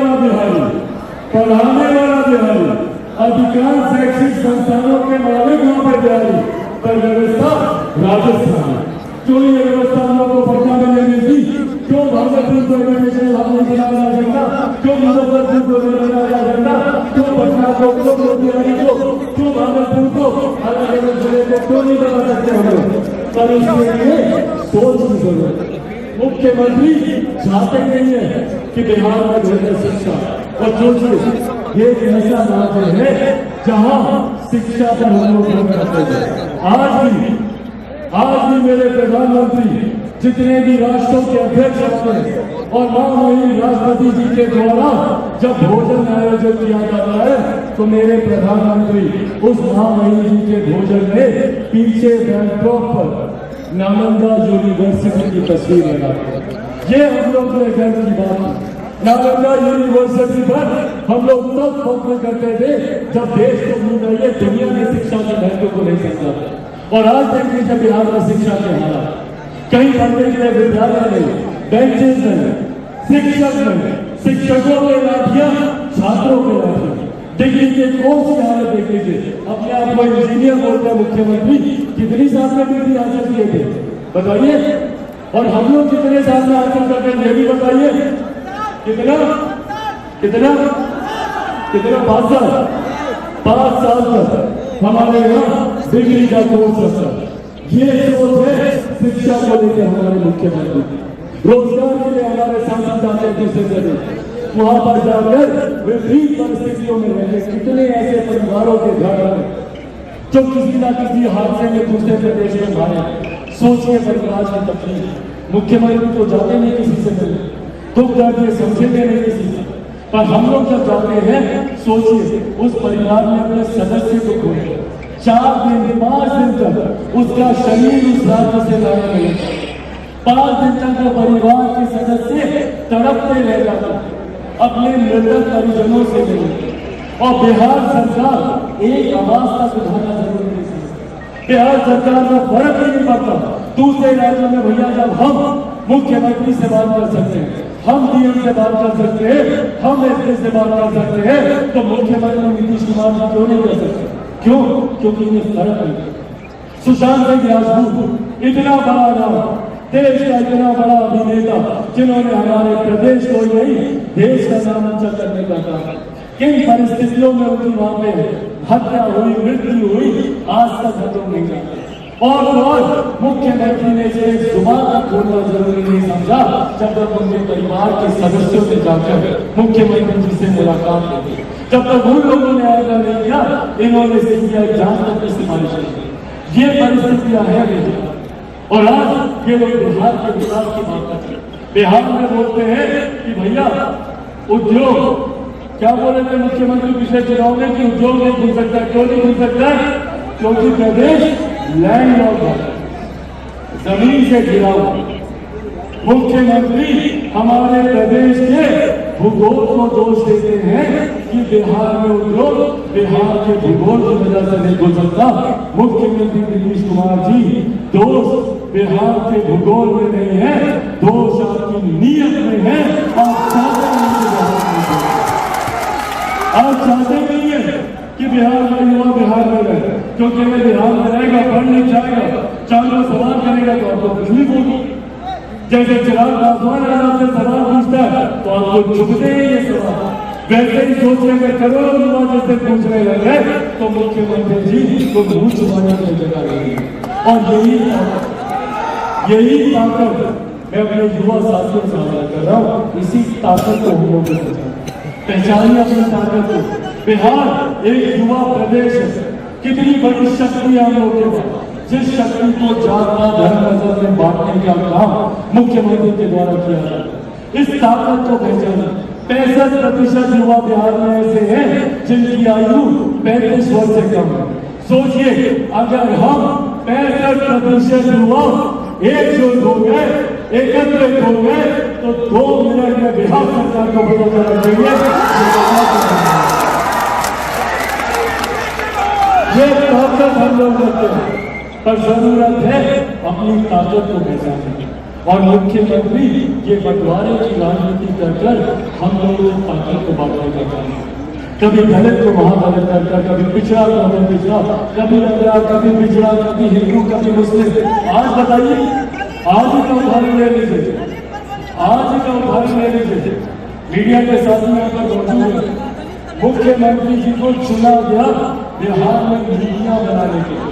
वाला बिहारी, पढ़ाने वाला बिहारी, अधिकांश शैक्षिक संस्थानों के मालिक वहां पे बिहारी, पर व्यवस्था राजस्थान। क्यों ये व्यवस्था हम लोग को पटना में नहीं मिलती? क्यों भागलपुर को एजुकेशन हब नहीं बनाया जा सकता? क्यों मुजफ्फरपुर को नहीं बनाया जा सकता? क्यों पटना को, क्यों मोतिहारी को, क्यों भागलपुर को, अलग अलग जिले को क्यों नहीं बना सकते हम लोग? पर इसके लिए सोच की जरूरत है। मुख्यमंत्री चाहते नहीं है कि बिहार में बेहतर शिक्षा, और सोचिए ये एक ऐसा राज्य है जहां शिक्षा पर हम लोग काम करते हैं। आज भी मेरे प्रधानमंत्री जितने भी राष्ट्रों के अध्यक्ष होते हैं और माननीय राष्ट्रपति जी के द्वारा जब भोजन आयोजित किया जाता है तो मेरे प्रधानमंत्री उस महामहिम जी के भोजन में पीछे बैकड्रॉप पर नालंदा यूनिवर्सिटी की तस्वीर लगाते हैं। ये हम लोग के गर्व की बात है। नालंदा यूनिवर्सिटी पर हम लोग तब फख्र करते थे जब देश को भूल रही है, दुनिया में शिक्षा के महत्व को नहीं समझा था। और आज देख लीजिए बिहार में शिक्षा के हालात, कहीं पढ़ने के लिए विद्यालय नहीं, बेंचेस नहीं, शिक्षक नहीं, शिक्षकों के लाठियां, छात्रों के लाठियां। देख लीजिए कोर्स की हालत देख लीजिए। अपने आप को इंजीनियर बोलते हैं मुख्यमंत्री, कितनी साल में डिग्री हासिल किए थे बताइए? और हम लोग कितने साल में हासिल करते हैं ये भी बताइए? कितना कितना कितना? 5 साल तक हमारे यहाँ डिग्री का कोर्स होता है। ये सोच है शिक्षा को लेकर हमारे मुख्यमंत्री। रोजगार के लिए हमारे सांसद जाते हैं दूसरे जगह, वहां पर जाकर विपरीत परिस्थितियों में रहते। कितने ऐसे परिवारों के घर हैं जो किसी न किसी हादसे में दूसरे प्रदेश में मारे। सोचिए परिवार की तकलीफ। मुख्यमंत्री तो जाते नहीं किसी से मिले, दुख दर्द ये समझेंगे नहीं किसी से, पर हम लोग जब जाते हैं सोचिए उस परिवार में अपने सदस्य को खोए 4 दिन 5 दिन तक उसका शरीर उस राज्य से लड़ने लगे। 5 दिन तक वो परिवार के सदस्य तड़पते रह जाते अपने मृतक परिजनों से मिले। और बिहार सरकार एक आवाज तक उठाना जरूरी है। बिहार सरकार का फर्क ही नहीं पड़ता दूसरे राज्यों में। भैया जब हम मुख्यमंत्री से बात कर सकते हैं, हम डीएम से बात कर सकते हैं, हम एसपी से बात कर सकते हैं, तो मुख्यमंत्री नीतीश कुमार जी क्यों नहीं कर सकते? क्यों? क्योंकि ये फर्क नहीं। सुशांत सिंह राजपूत इतना बड़ा नाम, देश का इतना बड़ा अभिनेता जिन्होंने हमारे प्रदेश को नहीं देश का नाम ऊंचा करने का काम, किन परिस्थितियों में उनकी वहां पे हत्या हुई, मृत्यु हुई, आज तक हम लोग नहीं जानते। और मुख्यमंत्री ने इसे जुबान तक खोलना जरूरी नहीं समझा जब तक उनके परिवार के सदस्यों से जाकर मुख्यमंत्री जी से मुलाकात की। जब तक उन लोगों ने ऐसा नहीं किया, इन्होंने सीबीआई जांच तक की सिफारिश की। ये परिस्थितियां हैं। और आज ये लोग बिहार के विकास की बात करते हैं। बिहार में बोलते हैं कि भैया उद्योग, क्या बोले थे मुख्यमंत्री पिछले चुनाव में कि उद्योग नहीं खुल सकता। क्यों नहीं खुल सकता? क्योंकि प्रदेश लैंड लॉक है, जमीन से घिरा हुआ। मुख्यमंत्री हमारे प्रदेश के भूगोल को दोष देते हैं कि बिहार में उद्योग बिहार के भूगोल की वजह से नहीं खुल सकता। मुख्यमंत्री नीतीश कुमार जी दोष बिहार के भूगोल में नहीं है, दोष आपकी नीयत में है। आप चाहते नहीं है कि बिहार का युवा बिहार में रहे, क्योंकि अगर बिहार में रहेगा, पढ़ नहीं जाएगा, चारों सवाल करेगा तो आपको कुछ नहीं होगी। जैसे चिराग पासवान आपसे सवाल पूछता है तो आपको चुभते हैं ये सवाल। वैसे ही सोच रहे करोड़ों युवा जैसे पूछने लगे तो मुख्यमंत्री जी को मुंह छुपाने की जगह नहीं। और यही ताकत मैं अपने युवा साथियों से आग्रह कर रहा हूँ। इसी ताकत को हम लोग पहचानिए अपनी ताकत को। बिहार एक युवा प्रदेश है, कितनी बड़ी शक्ति है हम लोगों के पास। जिस शक्ति को जाति धर्म मजहब में बांटने का काम मुख्यमंत्री के द्वारा किया जाता है, इस ताकत को पहचाना। 65% युवा बिहार में ऐसे हैं जिनकी आयु 35 वर्ष से कम है। सोचिए अगर हम 65% युवा एकजुट हो गए, एकत्रित हो गए तो 2 मिनट में बिहार सरकार को पता चलना चाहिए ये ताकत हम लोग रखते हैं। पर जरूरत है अपनी ताकत को पहचानने की। और मुख्यमंत्री ये बंटवारे की राजनीति कर हम लोगों को ताकत को बांटने का काम, कभी दलित को महादलित करता, कभी पिछड़ा को हमें पिछड़ा, कभी अंधा, कभी पिछड़ा, कभी हिंदू, कभी मुस्लिम। आज बताइए, आज ही का उदाहरण ले लीजिए, आज ही का उदाहरण ले लीजिए। मीडिया के साथी यहाँ पर मौजूद है, मुख्यमंत्री जी को चुना गया बिहार में मीडिया बनाने के लिए।